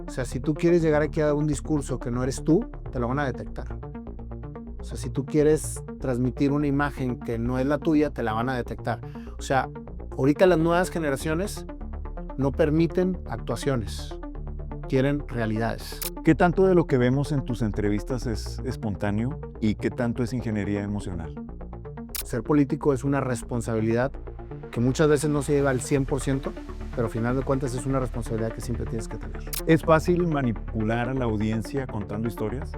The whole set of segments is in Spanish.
O sea, si tú quieres llegar aquí a dar un discurso que no eres tú, te lo van a detectar. O sea, si tú quieres transmitir una imagen que no es la tuya, te la van a detectar. O sea, ahorita las nuevas generaciones no permiten actuaciones, quieren realidades. ¿Qué tanto de lo que vemos en tus entrevistas es espontáneo y qué tanto es ingeniería emocional? Ser político es una responsabilidad que muchas veces no se lleva al 100%, pero al final de cuentas es una responsabilidad que siempre tienes que tener. ¿Es fácil manipular a la audiencia contando historias?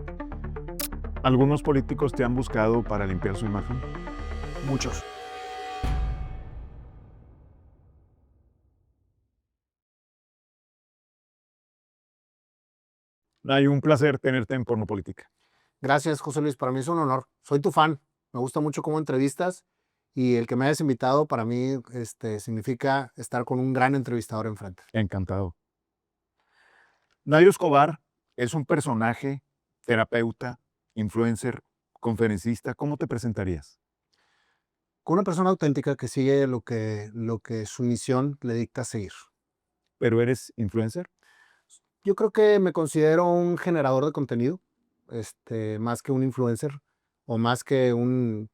¿Algunos políticos te han buscado para limpiar su imagen? Muchos. Hay un placer tenerte en Porno Política. Gracias, José Luis, para mí es un honor. Soy tu fan, me gusta mucho cómo entrevistas y el que me hayas invitado para mí significa estar con un gran entrevistador enfrente. Encantado. Nayo Escobar es un personaje, terapeuta, influencer, conferencista. ¿Cómo te presentarías? Con una persona auténtica que sigue lo que su misión le dicta seguir. ¿Pero eres influencer? Yo creo que me considero un generador de contenido, más que un influencer o más que un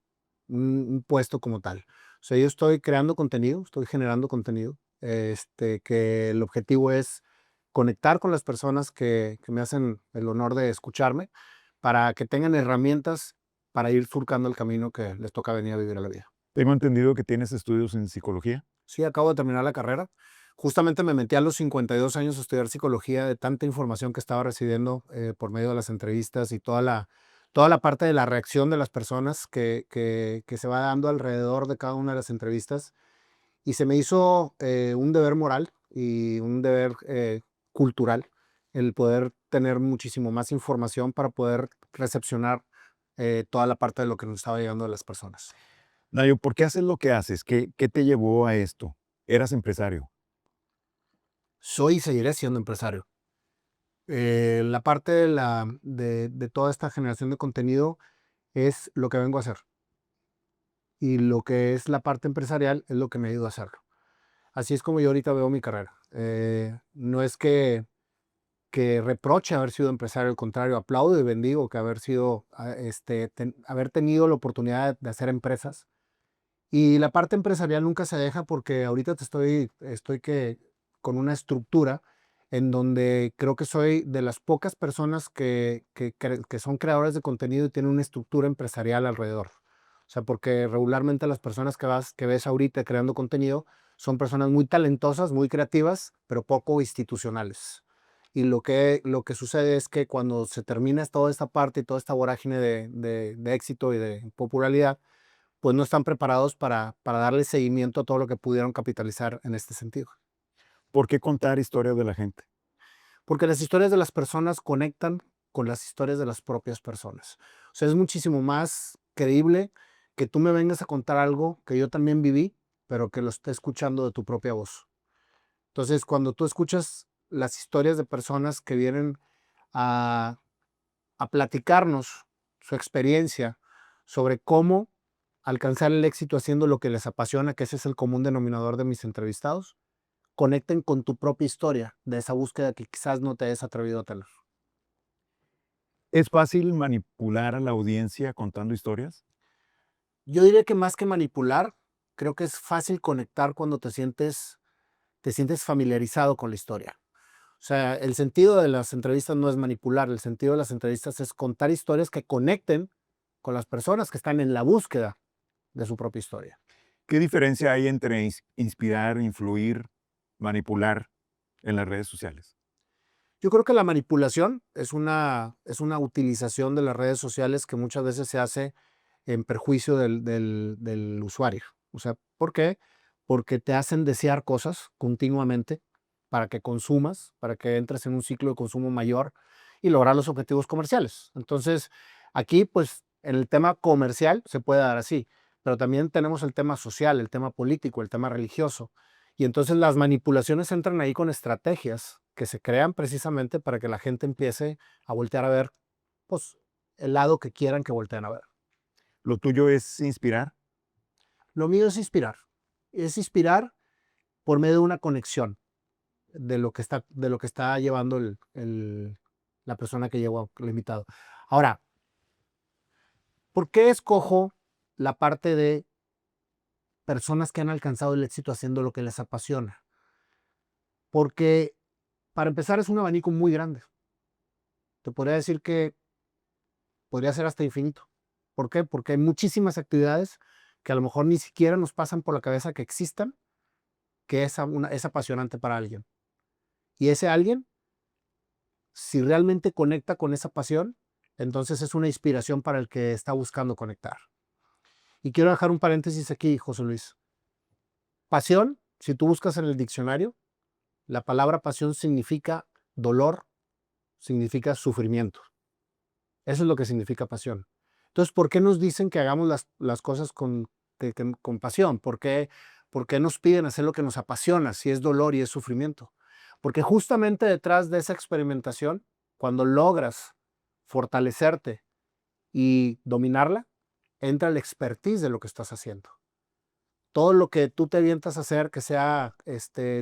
puesto como tal. O sea, yo estoy creando contenido, estoy generando contenido, que el objetivo es conectar con las personas que me hacen el honor de escucharme para que tengan herramientas para ir surcando el camino que les toca venir a vivir a la vida. Tengo entendido que tienes estudios en psicología. Sí, acabo de terminar la carrera. Justamente me metí a los 52 años a estudiar psicología de tanta información que estaba recibiendo por medio de las entrevistas y toda la parte de la reacción de las personas que se va dando alrededor de cada una de las entrevistas. Y se me hizo un deber moral y un deber cultural el poder tener muchísimo más información para poder recepcionar toda la parte de lo que nos estaba llegando de las personas. Nayo, ¿por qué haces lo que haces? ¿Qué te llevó a esto? Eras empresario. Soy y seguiré siendo empresario. La parte de toda esta generación de contenido es lo que vengo a hacer. Y lo que es la parte empresarial es lo que me ayuda a hacerlo. Así es como yo ahorita veo mi carrera. No es que reproche haber sido empresario, al contrario, aplaudo y bendigo que haber sido, haber tenido la oportunidad de hacer empresas. Y la parte empresarial nunca se deja porque ahorita estoy con una estructura en donde creo que soy de las pocas personas que son creadores de contenido y tienen una estructura empresarial alrededor. O sea, porque regularmente las personas que ves ahorita creando contenido son personas muy talentosas, muy creativas, pero poco institucionales. Y lo que sucede es que cuando se termina toda esta parte y toda esta vorágine de éxito y de popularidad, pues no están preparados para darle seguimiento a todo lo que pudieron capitalizar en este sentido. ¿Por qué contar historias de la gente? Porque las historias de las personas conectan con las historias de las propias personas. O sea, es muchísimo más creíble que tú me vengas a contar algo que yo también viví, pero que lo esté escuchando de tu propia voz. Entonces, cuando tú escuchas las historias de personas que vienen a, a platicarnos su experiencia sobre cómo alcanzar el éxito haciendo lo que les apasiona, que ese es el común denominador de mis entrevistados, conecten con tu propia historia de esa búsqueda que quizás no te hayas atrevido a tener. ¿Es fácil manipular a la audiencia contando historias? Yo diría que más que manipular, creo que es fácil conectar cuando te sientes familiarizado con la historia. O sea, el sentido de las entrevistas no es manipular, el sentido de las entrevistas es contar historias que conecten con las personas que están en la búsqueda de su propia historia. ¿Qué diferencia hay entre inspirar, influir, manipular en las redes sociales? Yo creo que la manipulación es una utilización de las redes sociales que muchas veces se hace en perjuicio del usuario. O sea, ¿por qué? Porque te hacen desear cosas continuamente para que consumas, para que entres en un ciclo de consumo mayor y lograr los objetivos comerciales. Entonces, aquí, pues, en el tema comercial se puede dar así, pero también tenemos el tema social, el tema político, el tema religioso. Y entonces las manipulaciones entran ahí con estrategias que se crean precisamente para que la gente empiece a voltear a ver, pues, el lado que quieran que volteen a ver. ¿Lo tuyo es inspirar? Lo mío es inspirar por medio de una conexión. de lo que está llevando la persona que llegó, el invitado. Ahora, ¿por qué escojo la parte de personas que han alcanzado el éxito haciendo lo que les apasiona? Porque, para empezar, es un abanico muy grande. Te podría decir que podría ser hasta infinito. ¿Por qué? Porque hay muchísimas actividades que a lo mejor ni siquiera nos pasan por la cabeza que existan, que es apasionante para alguien. Y ese alguien, si realmente conecta con esa pasión, entonces es una inspiración para el que está buscando conectar. Y quiero dejar un paréntesis aquí, José Luis. Pasión, si tú buscas en el diccionario, la palabra pasión significa dolor, significa sufrimiento. Eso es lo que significa pasión. Entonces, ¿por qué nos dicen que hagamos las cosas con pasión? ¿Por qué nos piden hacer lo que nos apasiona si es dolor y es sufrimiento? Porque justamente detrás de esa experimentación, cuando logras fortalecerte y dominarla, entra la expertise de lo que estás haciendo. Todo lo que tú te avientas a hacer que sea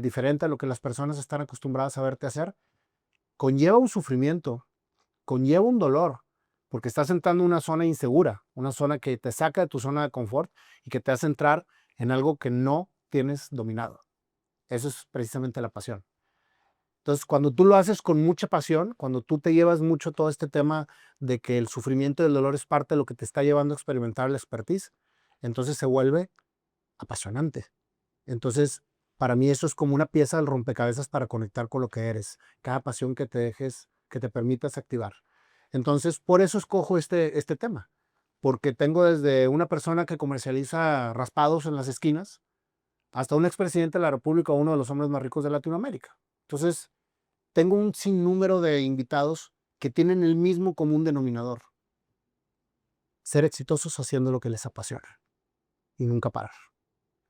diferente a lo que las personas están acostumbradas a verte hacer, conlleva un sufrimiento, conlleva un dolor, porque estás entrando en una zona insegura, una zona que te saca de tu zona de confort y que te hace entrar en algo que no tienes dominado. Eso es precisamente la pasión. Entonces, cuando tú lo haces con mucha pasión, cuando tú te llevas mucho todo este tema de que el sufrimiento y el dolor es parte de lo que te está llevando a experimentar la expertise, entonces se vuelve apasionante. Entonces, para mí eso es como una pieza del rompecabezas para conectar con lo que eres, cada pasión que te dejes, que te permitas activar. Entonces, por eso escojo este tema, porque tengo desde una persona que comercializa raspados en las esquinas hasta un expresidente de la República, uno de los hombres más ricos de Latinoamérica. Entonces, tengo un sinnúmero de invitados que tienen el mismo común denominador: ser exitosos haciendo lo que les apasiona y nunca parar.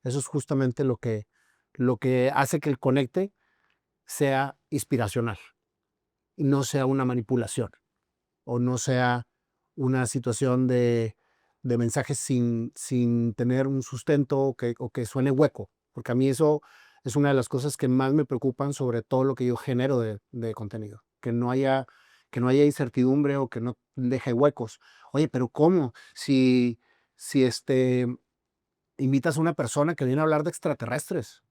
Eso es justamente lo que hace que el conecte sea inspiracional y no sea una manipulación o no sea una situación de mensajes sin tener un sustento o que suene hueco, porque a mí eso es una de las cosas que más me preocupan sobre todo lo que yo genero de contenido, que no haya incertidumbre o que no deje huecos. Oye, pero ¿cómo? Si invitas a una persona que viene a hablar de extraterrestres,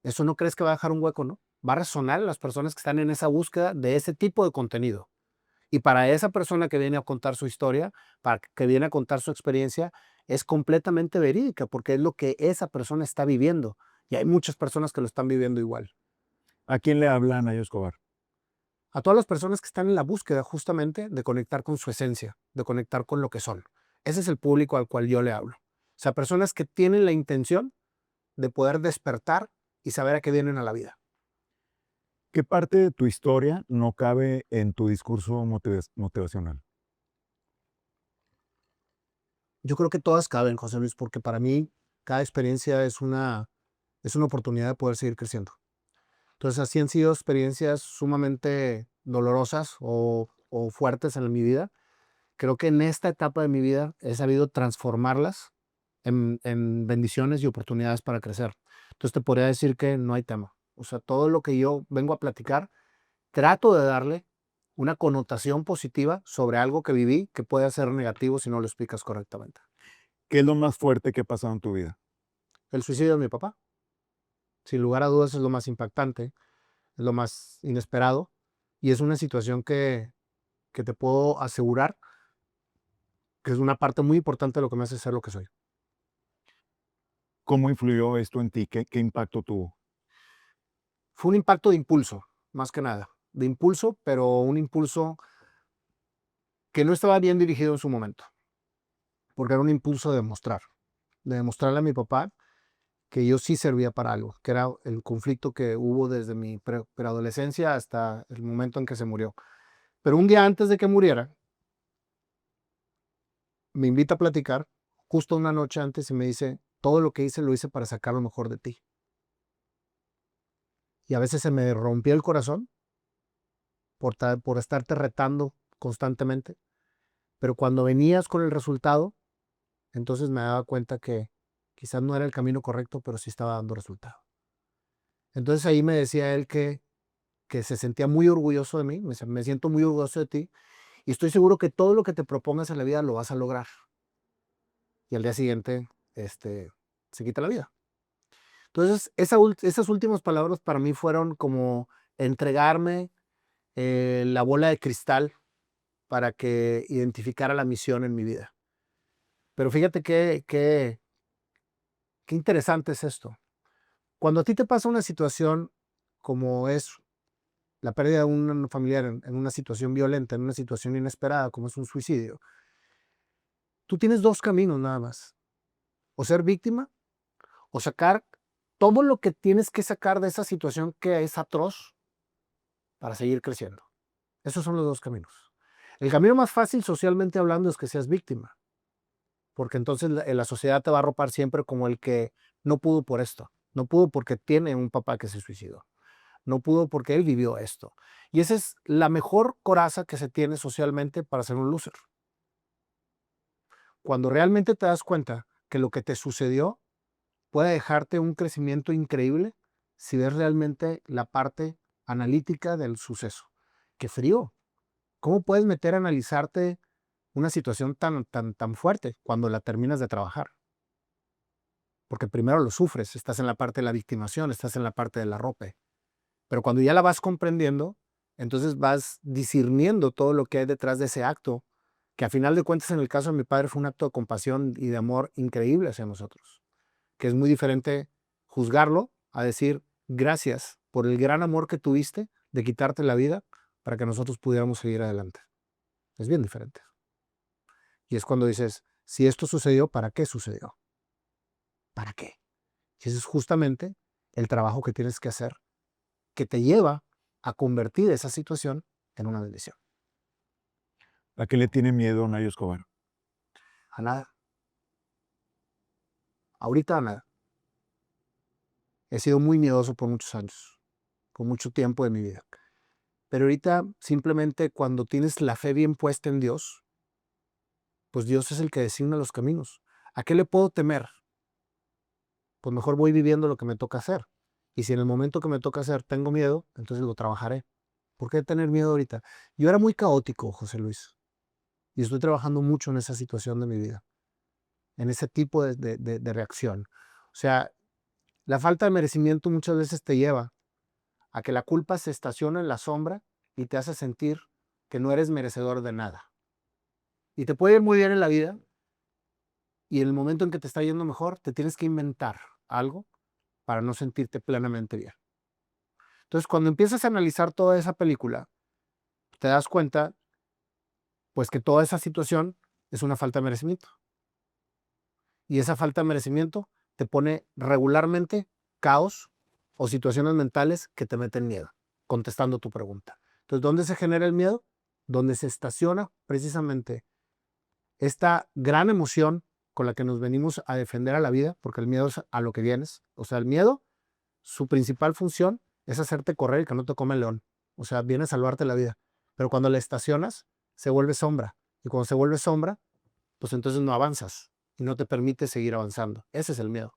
¿eso no crees que va a dejar un hueco, no? Va a resonar en las personas que están en esa búsqueda de ese tipo de contenido. Y para esa persona que viene a contar su historia, para que viene a contar su experiencia, es completamente verídica porque es lo que esa persona está viviendo. Y hay muchas personas que lo están viviendo igual. ¿A quién le hablan a Nayo Escobar? A todas las personas que están en la búsqueda justamente de conectar con su esencia, de conectar con lo que son. Ese es el público al cual yo le hablo. O sea, personas que tienen la intención de poder despertar y saber a qué vienen a la vida. ¿Qué parte de tu historia no cabe en tu discurso motivacional? Yo creo que todas caben, José Luis, porque para mí cada experiencia es una oportunidad de poder seguir creciendo. Entonces, así han sido experiencias sumamente dolorosas o fuertes en mi vida. Creo que en esta etapa de mi vida he sabido transformarlas en bendiciones y oportunidades para crecer. Entonces, te podría decir que no hay tema. O sea, todo lo que yo vengo a platicar, trato de darle una connotación positiva sobre algo que viví que puede ser negativo si no lo explicas correctamente. ¿Qué es lo más fuerte que ha pasado en tu vida? El suicidio de mi papá, sin lugar a dudas, es lo más impactante, es lo más inesperado y es una situación que te puedo asegurar que es una parte muy importante de lo que me hace ser lo que soy. ¿Cómo influyó esto en ti? ¿Qué impacto tuvo? Fue un impacto de impulso, más que nada, de impulso, pero un impulso que no estaba bien dirigido en su momento, porque era un impulso de demostrarle a mi papá que yo sí servía para algo, que era el conflicto que hubo desde mi preadolescencia hasta el momento en que se murió. Pero un día antes de que muriera, me invita a platicar, justo una noche antes, y me dice: todo lo que hice lo hice para sacar lo mejor de ti. Y a veces se me rompía el corazón por estarte retando constantemente, pero cuando venías con el resultado, entonces me daba cuenta que quizás no era el camino correcto, pero sí estaba dando resultado. Entonces ahí me decía él que se sentía muy orgulloso de mí, me decía, me siento muy orgulloso de ti y estoy seguro que todo lo que te propongas en la vida lo vas a lograr. Y al día siguiente, se quita la vida. Entonces, esas últimas palabras para mí fueron como entregarme la bola de cristal para que identificara la misión en mi vida. Pero fíjate qué interesante es esto. Cuando a ti te pasa una situación como es la pérdida de un familiar en una situación violenta, en una situación inesperada, como es un suicidio, tú tienes dos caminos nada más. O ser víctima o sacar todo lo que tienes que sacar de esa situación que es atroz para seguir creciendo. Esos son los dos caminos. El camino más fácil socialmente hablando es que seas víctima, porque entonces la sociedad te va a arropar siempre como el que no pudo por esto, no pudo porque tiene un papá que se suicidó, no pudo porque él vivió esto. Y esa es la mejor coraza que se tiene socialmente para ser un loser. Cuando realmente te das cuenta que lo que te sucedió puede dejarte un crecimiento increíble si ves realmente la parte analítica del suceso. Qué frío. ¿Cómo puedes meter a analizarte una situación tan fuerte cuando la terminas de trabajar? Porque primero lo sufres, estás en la parte de la victimación, estás en la parte del arrope. Pero cuando ya la vas comprendiendo, entonces vas discerniendo todo lo que hay detrás de ese acto, que a final de cuentas en el caso de mi padre fue un acto de compasión y de amor increíble hacia nosotros, que es muy diferente juzgarlo a decir gracias por el gran amor que tuviste de quitarte la vida para que nosotros pudiéramos seguir adelante. Es bien diferente. Y es cuando dices, si esto sucedió, ¿para qué sucedió? ¿Para qué? Y ese es justamente el trabajo que tienes que hacer, que te lleva a convertir esa situación en una bendición. ¿A qué le tiene miedo Nayo Escobar? A nada. Ahorita a nada. He sido muy miedoso por muchos años, por mucho tiempo de mi vida. Pero ahorita simplemente cuando tienes la fe bien puesta en Dios, pues Dios es el que designa los caminos. ¿A qué le puedo temer? Pues mejor voy viviendo lo que me toca hacer. Y si en el momento que me toca hacer tengo miedo, entonces lo trabajaré. ¿Por qué tener miedo ahorita? Yo era muy caótico, José Luis, y estoy trabajando mucho en esa situación de mi vida, en ese tipo de reacción. O sea, la falta de merecimiento muchas veces te lleva a que la culpa se estaciona en la sombra y te hace sentir que no eres merecedor de nada. Y te puede ir muy bien en la vida y en el momento en que te está yendo mejor, te tienes que inventar algo para no sentirte plenamente bien. Entonces, cuando empiezas a analizar toda esa película, te das cuenta, pues, que toda esa situación es una falta de merecimiento. Y esa falta de merecimiento te pone regularmente caos o situaciones mentales que te meten miedo, contestando tu pregunta. Entonces, ¿dónde se genera el miedo? Donde se estaciona precisamente esta gran emoción con la que nos venimos a defender a la vida, porque el miedo es a lo que vienes. O sea, el miedo, su principal función es hacerte correr y que no te come el león. O sea, viene a salvarte la vida. Pero cuando la estacionas, se vuelve sombra. Y cuando se vuelve sombra, pues entonces no avanzas y no te permite seguir avanzando. Ese es el miedo.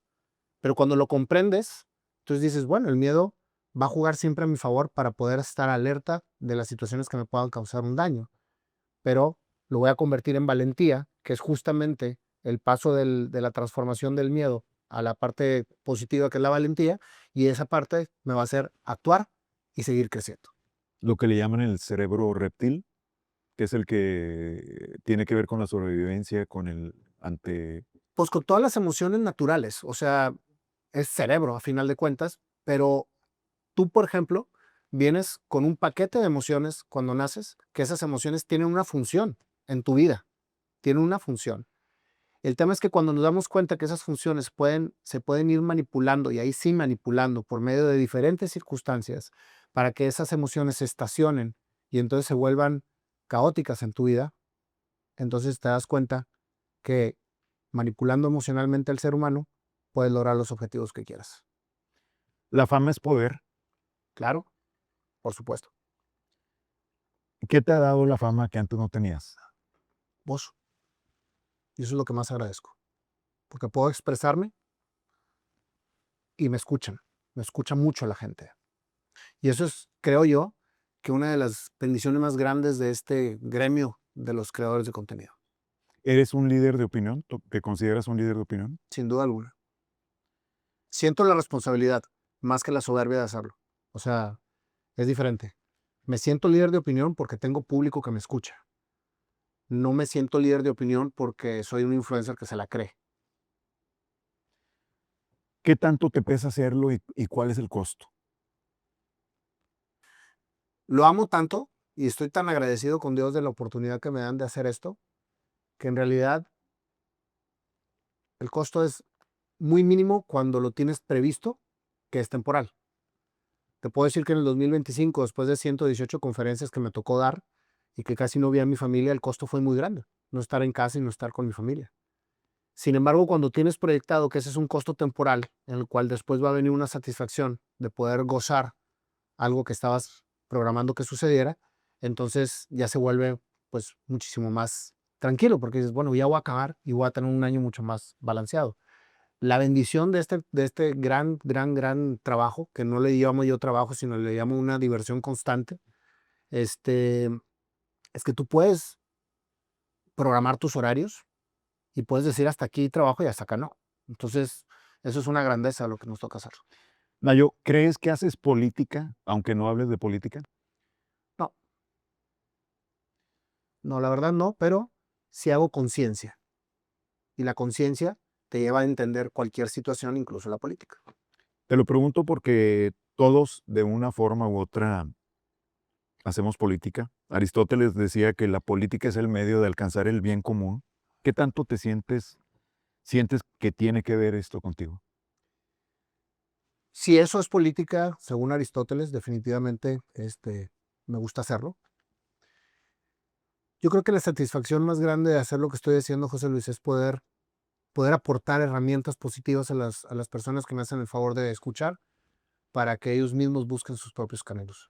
Pero cuando lo comprendes, entonces dices, bueno, el miedo va a jugar siempre a mi favor para poder estar alerta de las situaciones que me puedan causar un daño. Pero lo voy a convertir en valentía, que es justamente el paso de la transformación del miedo a la parte positiva que es la valentía, y esa parte me va a hacer actuar y seguir creciendo. Lo que le llaman el cerebro reptil, que es el que tiene que ver con la sobrevivencia, con el ante... Pues con todas las emociones naturales, o sea, es cerebro a final de cuentas, pero tú, por ejemplo, vienes con un paquete de emociones cuando naces, que esas emociones tienen una función en tu vida, tienen una función. El tema es que cuando nos damos cuenta que esas funciones se pueden ir manipulando, y ahí sí manipulando por medio de diferentes circunstancias, para que esas emociones se estacionen y entonces se vuelvan caóticas en tu vida, entonces te das cuenta que manipulando emocionalmente al ser humano, puedes lograr los objetivos que quieras. La fama es poder. Claro, por supuesto. ¿Qué te ha dado la fama que antes no tenías? Vos. Y eso es lo que más agradezco, porque puedo expresarme y me escuchan. me escucha mucho la gente. Y eso es, creo yo, que una de las bendiciones más grandes de este gremio de los creadores de contenido, ¿Eres un líder de opinión? ¿Te consideras un líder de opinión? sin duda alguna. Siento la responsabilidad más que la soberbia de hacerlo. O sea, es diferente. Me siento líder de opinión porque tengo público que me escucha. No me siento líder de opinión porque soy un influencer que se la cree. ¿Qué tanto te pesa hacerlo y cuál es el costo? Lo amo tanto y estoy tan agradecido con Dios de la oportunidad que me dan de hacer esto, que en realidad el costo es muy mínimo cuando lo tienes previsto, que es temporal. Te puedo decir que en el 2025, después de 118 conferencias que me tocó dar y que casi no vi a mi familia, el costo fue muy grande, no estar en casa y no estar con mi familia. Sin embargo, cuando tienes proyectado que ese es un costo temporal, en el cual después va a venir una satisfacción de poder gozar algo que estabas programando que sucediera, entonces ya se vuelve pues muchísimo más tranquilo, porque dices, bueno, ya voy a acabar y voy a tener un año mucho más balanceado. La bendición de este gran trabajo, que no le llamo yo trabajo, sino le llamo una diversión constante, este, es que tú puedes programar tus horarios y puedes decir hasta aquí trabajo y hasta acá no. Entonces, eso es una grandeza lo que nos toca hacer. Nayo, ¿crees que haces política, aunque no hables de política? No, no, la verdad no, pero sí hago conciencia. Y la conciencia te lleva a entender cualquier situación, incluso la política. Te lo pregunto porque todos, de una forma u otra, hacemos política. Aristóteles decía que la política es el medio de alcanzar el bien común. ¿Qué tanto te sientes que tiene que ver esto contigo? Si eso es política, según Aristóteles, definitivamente me gusta hacerlo. Yo creo que la satisfacción más grande de hacer lo que estoy haciendo, José Luis, es poder aportar herramientas positivas a las personas que me hacen el favor de escuchar para que ellos mismos busquen sus propios caminos.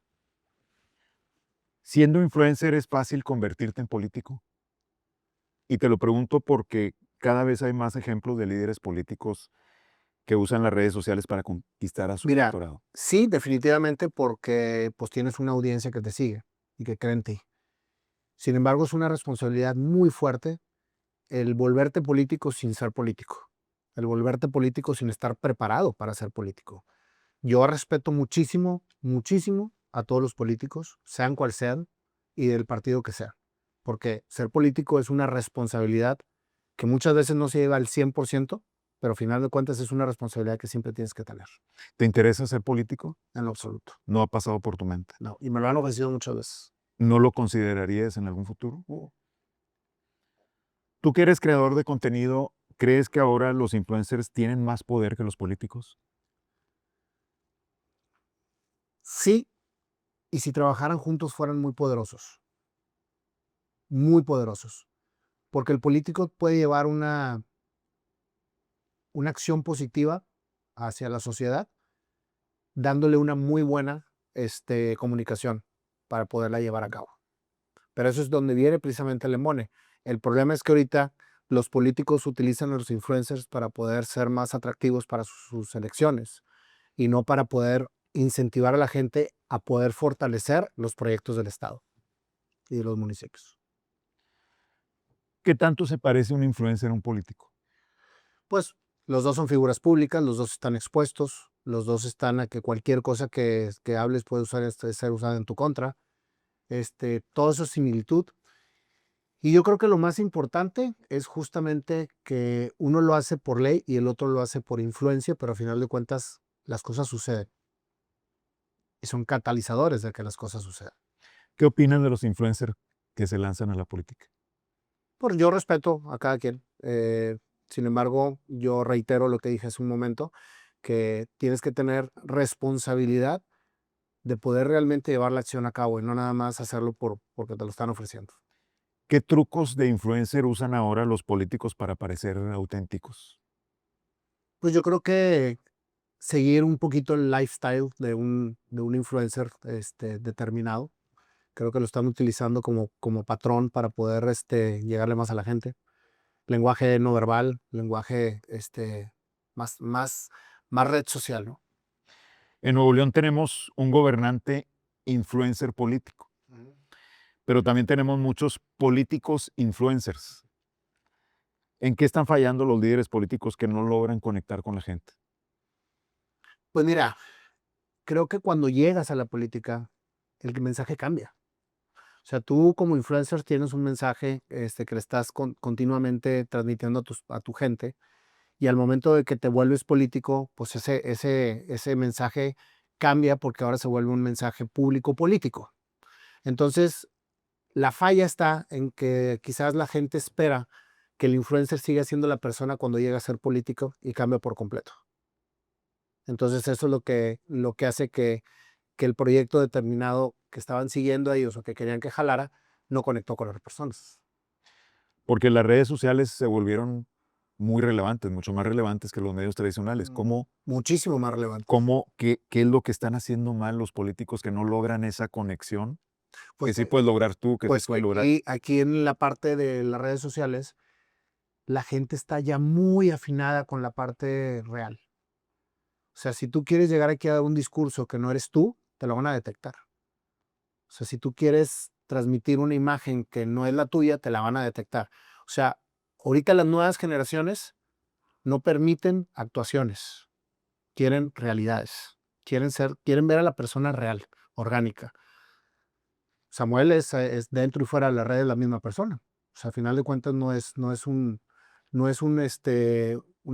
Siendo influencer, ¿es fácil convertirte en político? Y te lo pregunto porque cada vez hay más ejemplos de líderes políticos que usan las redes sociales para conquistar a su Mira, electorado. sí, definitivamente porque pues tienes una audiencia que te sigue y que cree en ti. Sin embargo, es una responsabilidad muy fuerte el volverte político sin ser político, el volverte político sin estar preparado para ser político. Yo respeto muchísimo, muchísimo a todos los políticos, sean cual sean y del partido que sea, porque ser político es una responsabilidad que muchas veces no se lleva al 100%, pero al final de cuentas es una responsabilidad que siempre tienes que tener, ¿Te interesa ser político? en lo absoluto. No ha pasado por tu mente. No, y me lo han ofrecido muchas veces. ¿No lo considerarías en algún futuro? Tú que eres creador de contenido, ¿crees que ahora los influencers tienen más poder que los políticos? Sí, y si trabajaran juntos fueran muy poderosos, porque el político puede llevar una acción positiva hacia la sociedad, dándole una muy buena comunicación para poderla llevar a cabo. Pero eso es donde viene precisamente el embone. El problema es que ahorita los políticos utilizan a los influencers para poder ser más atractivos para sus elecciones y no para poder incentivar a la gente a poder fortalecer los proyectos del Estado y de los municipios. ¿Qué tanto se parece un influencer a un político? Pues los dos son figuras públicas, los dos están expuestos, los dos están a que cualquier cosa que hables puede ser usada en tu contra. Todo eso es similitud. Y yo creo que lo más importante es justamente que uno lo hace por ley y el otro lo hace por influencia, pero al final de cuentas las cosas suceden y son catalizadores de que las cosas sucedan. ¿Qué opinan de los influencers que se lanzan a la política? Yo respeto a cada quien. Sin embargo, yo reitero lo que dije hace un momento, que tienes que tener responsabilidad de poder realmente llevar la acción a cabo y no nada más hacerlo porque te lo están ofreciendo. ¿Qué trucos de influencer usan ahora los políticos para parecer auténticos? Pues yo creo que seguir un poquito el lifestyle de un influencer determinado. Creo que lo están utilizando como patrón para poder llegarle más a la gente. Lenguaje no verbal, lenguaje más red social, ¿no? En Nuevo León tenemos un gobernante influencer político, pero también tenemos muchos políticos influencers. ¿En qué están fallando los líderes políticos que no logran conectar con la gente? Pues mira, creo que cuando llegas a la política, el mensaje cambia. O sea, tú como influencer tienes un mensaje que le estás continuamente transmitiendo a tu gente, y al momento de que te vuelves político, pues ese mensaje cambia porque ahora se vuelve un mensaje público político. Entonces, la falla está en que quizás la gente espera que el influencer siga siendo la persona cuando llega a ser político y cambia por completo. Entonces, eso es lo que hace que el proyecto determinado que estaban siguiendo a ellos o que querían que jalara, no conectó con las personas. Porque las redes sociales se volvieron muy relevantes, mucho más relevantes que los medios tradicionales. Muchísimo más relevante. ¿Qué es lo que están haciendo mal los políticos que no logran esa conexión? Que Pues, sí puedes lograr tú, que sí pues puedes lograr. aquí en la parte de las redes sociales, la gente está ya muy afinada con la parte real. O sea, si tú quieres llegar aquí a dar un discurso que no eres tú, te lo van a detectar. O sea, si tú quieres transmitir una imagen que no es la tuya, te la van a detectar. O sea, ahorita las nuevas generaciones no permiten actuaciones, quieren realidades, quieren ver a la persona real, orgánica. Samuel es dentro y fuera de la red la misma persona. O sea, al final de cuentas no es una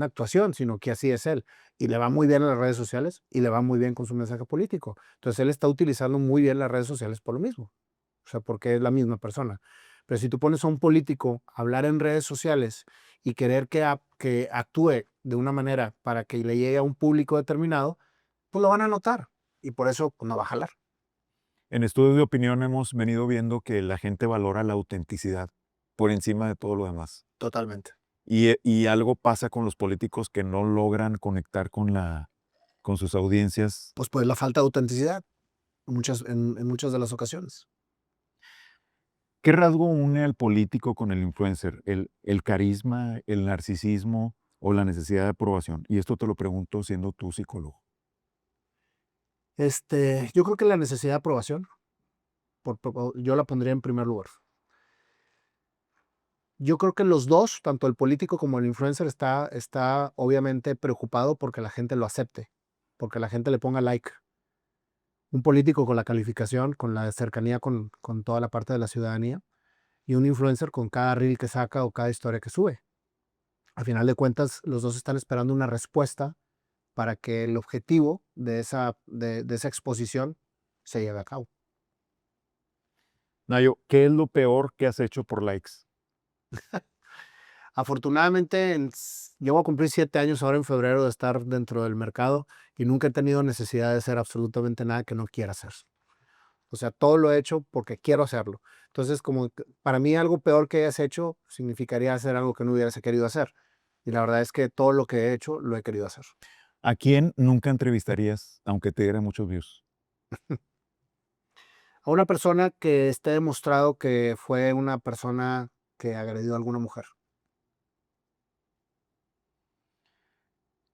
actuación, sino que así es él. Y le va muy bien en las redes sociales y le va muy bien con su mensaje político. Entonces él está utilizando muy bien las redes sociales por lo mismo. O sea, porque es la misma persona. Pero si tú pones a un político a hablar en redes sociales y querer que actúe de una manera para que le llegue a un público determinado, pues lo van a notar. Y por eso pues, no va a jalar. En estudios de opinión hemos venido viendo que la gente valora la autenticidad por encima de todo lo demás. Totalmente. Y algo pasa con los políticos que no logran conectar con sus audiencias. Pues la falta de autenticidad en muchas de las ocasiones. ¿Qué rasgo une al político con el influencer? ¿El carisma, el narcisismo o la necesidad de aprobación? Y esto te lo pregunto siendo tú psicólogo. Yo creo que la necesidad de aprobación, yo la pondría en primer lugar. Yo creo que los dos, tanto el político como el influencer, está obviamente preocupado porque la gente lo acepte, porque la gente le ponga like. Un político con la calificación, con la cercanía con toda la parte de la ciudadanía, y un influencer con cada reel que saca o cada historia que sube. A final de cuentas, los dos están esperando una respuesta para que el objetivo de esa exposición se lleve a cabo. Nayo, ¿qué es lo peor que has hecho por likes? Afortunadamente, yo voy a cumplir 7 años ahora en febrero de estar dentro del mercado y nunca he tenido necesidad de hacer absolutamente nada que no quiera hacer. O sea, todo lo he hecho porque quiero hacerlo. Entonces, como para mí algo peor que hayas hecho significaría hacer algo que no hubieras querido hacer. Y la verdad es que todo lo que he hecho lo he querido hacer. ¿A quién nunca entrevistarías, aunque te diera muchos views? A una persona que esté demostrado que fue una persona que agredió a alguna mujer.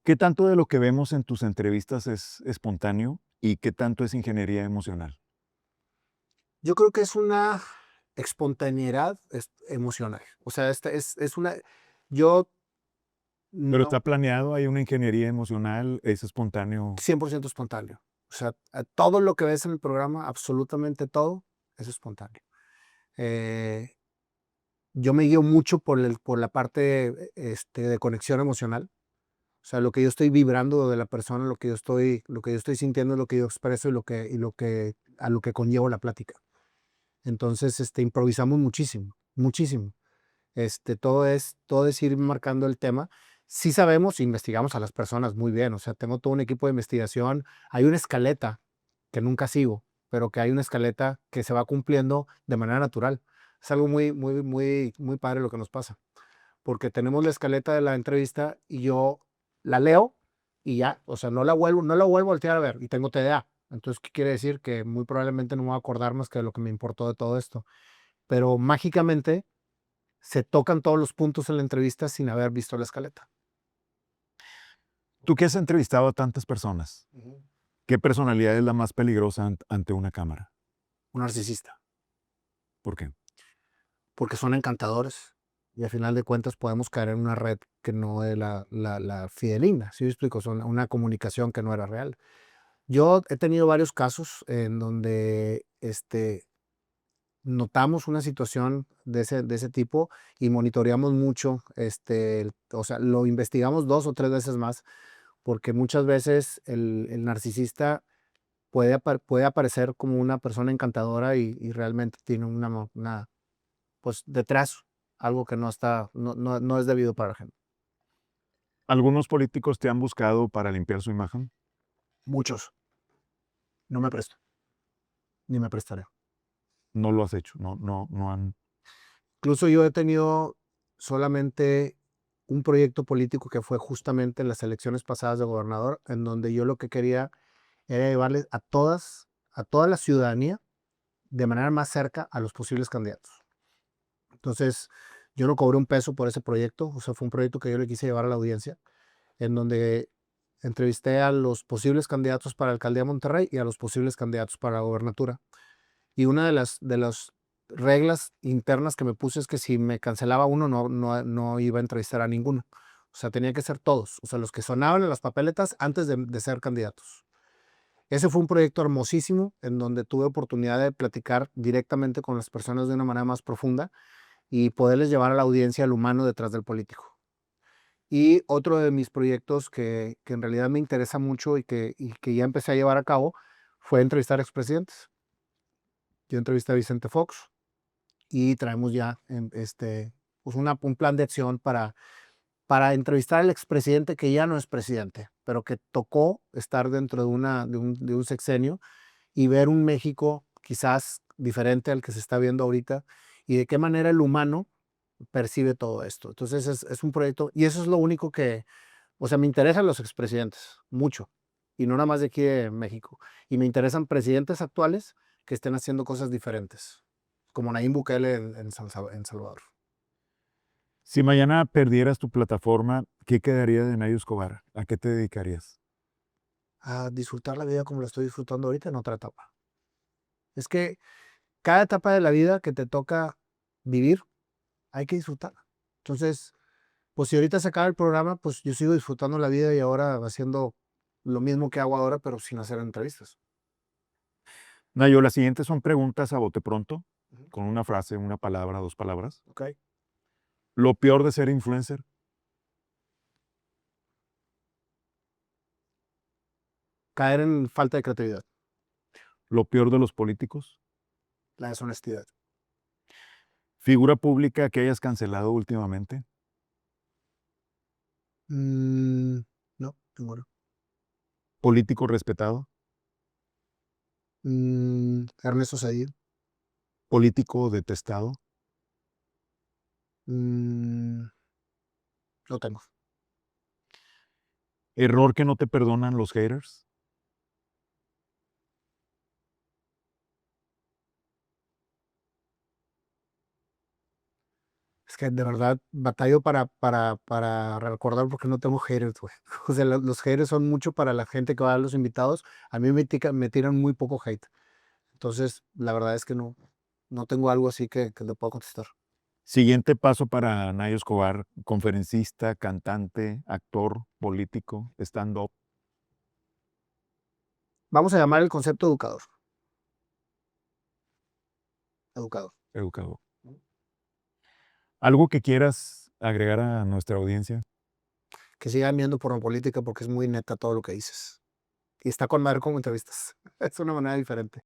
¿Qué tanto de lo que vemos en tus entrevistas es espontáneo y qué tanto es ingeniería emocional? Yo creo que es una espontaneidad emocional. O sea, es una... Yo Pero no, está planeado, hay una ingeniería emocional, es espontáneo. 100% espontáneo. O sea, todo lo que ves en el programa, absolutamente todo, es espontáneo. Eh, yo me guío mucho por la parte de conexión emocional. O sea, lo que yo estoy vibrando de la persona, lo que yo estoy sintiendo, lo que yo expreso a lo que conllevo la plática. Entonces, improvisamos muchísimo, muchísimo. Todo es ir marcando el tema. Sí sabemos, investigamos a las personas muy bien. O sea, tengo todo un equipo de investigación. Hay una escaleta que nunca sigo, pero que hay una escaleta que se va cumpliendo de manera natural. Es algo muy, muy, muy, muy padre lo que nos pasa, porque tenemos la escaleta de la entrevista y yo la leo y ya, o sea, no la vuelvo a voltear a ver y tengo TDA. Entonces, ¿qué quiere decir? Que muy probablemente no me voy a acordar más que de lo que me importó de todo esto. Pero mágicamente se tocan todos los puntos en la entrevista sin haber visto la escaleta. Tú que has entrevistado a tantas personas, Ujú. ¿Qué personalidad es la más peligrosa ante una cámara? Un narcisista, ¿Por qué? porque son encantadores y al final de cuentas podemos caer en una red que no es la fidedigna, ¿sí me explico? Son una comunicación que no era real. Yo he tenido varios casos en donde notamos una situación de ese tipo y monitoreamos mucho, o sea, lo investigamos 2 o 3 veces más, porque muchas veces el narcisista puede aparecer como una persona encantadora y realmente tiene pues, detrás algo que no es debido para la gente. ¿Algunos políticos te han buscado para limpiar su imagen? Muchos, no me presto, ni me prestaré. No lo has hecho, no han. Incluso yo he tenido solamente un proyecto político que fue justamente en las elecciones pasadas de gobernador, en donde yo lo que quería era llevarles a toda la ciudadanía de manera más cerca a los posibles candidatos. Entonces, yo no cobré un peso por ese proyecto, o sea, fue un proyecto que yo le quise llevar a la audiencia, en donde entrevisté a los posibles candidatos para la alcaldía de Monterrey y a los posibles candidatos para la gobernatura. Y una de las reglas internas que me puse es que si me cancelaba uno, no iba a entrevistar a ninguno. O sea, tenía que ser todos, o sea, los que sonaban en las papeletas antes de ser candidatos. Ese fue un proyecto hermosísimo en donde tuve oportunidad de platicar directamente con las personas de una manera más profunda y poderles llevar a la audiencia al humano detrás del político. Y otro de mis proyectos que en realidad me interesa mucho y que ya empecé a llevar a cabo fue entrevistar expresidentes. Yo entrevisté a Vicente Fox y traemos ya pues un plan de acción para entrevistar al expresidente que ya no es presidente, pero que tocó estar dentro de un sexenio y ver un México quizás diferente al que se está viendo ahorita y de qué manera el humano percibe todo esto. Entonces es un proyecto y eso es lo único o sea, me interesan los expresidentes, mucho, y no nada más de aquí de México. Y me interesan presidentes actuales que estén haciendo cosas diferentes, como Nayib Bukele en Salvador. Si mañana perdieras tu plataforma, ¿qué quedaría de Nayo Escobar? ¿A qué te dedicarías? A disfrutar la vida como la estoy disfrutando ahorita en otra etapa. Es que cada etapa de la vida que te toca vivir, hay que disfrutarla. Entonces, pues si ahorita se acaba el programa, pues yo sigo disfrutando la vida y ahora haciendo lo mismo que hago ahora, pero sin hacer entrevistas. Nayo, las siguientes son preguntas a bote pronto, Ujú. con una frase, una palabra, dos palabras. Ok. Lo peor de ser influencer, Caer en falta de creatividad, lo peor de los políticos, la deshonestidad. figura pública que hayas cancelado últimamente, Mm, no, ninguno. político respetado, Ernesto Zedil. político detestado, Mm, no tengo. error que no te perdonan los haters, Es que de verdad batallo para recordar porque no tengo haters, güey. O sea, los haters son mucho para la gente que va a los invitados. A mí me tiran muy poco hate. Entonces, la verdad es que no tengo algo así que le puedo contestar. siguiente paso para Nayo Escobar, conferencista, cantante, actor, político, stand-up, Vamos a llamar el concepto educador. Educador. educador. ¿Algo que quieras agregar a nuestra audiencia? Que sigan viendo por política porque es muy neta todo lo que dices. Y está con madre como entrevistas. Es una manera diferente.